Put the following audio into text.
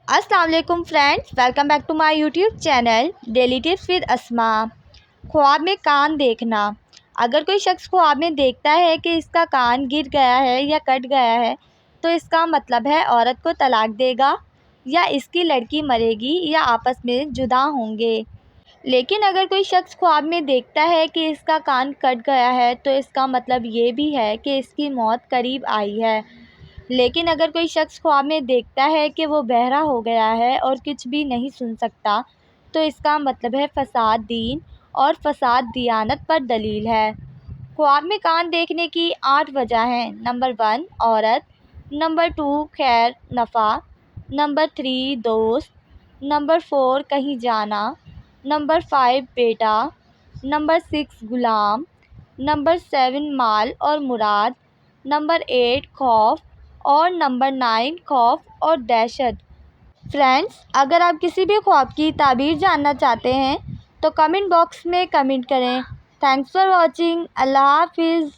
अस्सलाम वालेकुम friends, welcome back to my YouTube channel daily tips with Asma. ख्वाब में कान देखना। अगर कोई शख्स ख्वाब में देखता है कि इसका कान गिर गया है या कट गया है तो इसका मतलब है औरत को तलाक देगा या इसकी लड़की मरेगी या आपस में जुदा होंगे। लेकिन अगर कोई शख्स ख्वाब में देखता है कि इसका कान कट गया है तो इसका मतलब ये भी है कि इसकी मौत करीब आई है। लेकिन अगर कोई शख्स ख्वाब में देखता है कि वो बहरा हो गया है और कुछ भी नहीं सुन सकता तो इसका मतलब है फसाद दीन और फसाद दियानत पर दलील है। ख्वाब में कान देखने की 8 वजह हैं। नंबर 1 औरत, नंबर 2 खैर नफ़ा, नंबर 3 दोस्त, नंबर 4 कहीं जाना, नंबर 5 बेटा, नंबर 6 गुलाम, नंबर 7 माल और मुराद, नंबर 8 खौफ और नंबर 9 खौफ और दहशत। फ्रेंड्स, अगर आप किसी भी ख्वाब की ताबीर जानना चाहते हैं तो कमेंट बॉक्स में कमेंट करें। Thanks for watching. अल्लाह हाफिज़।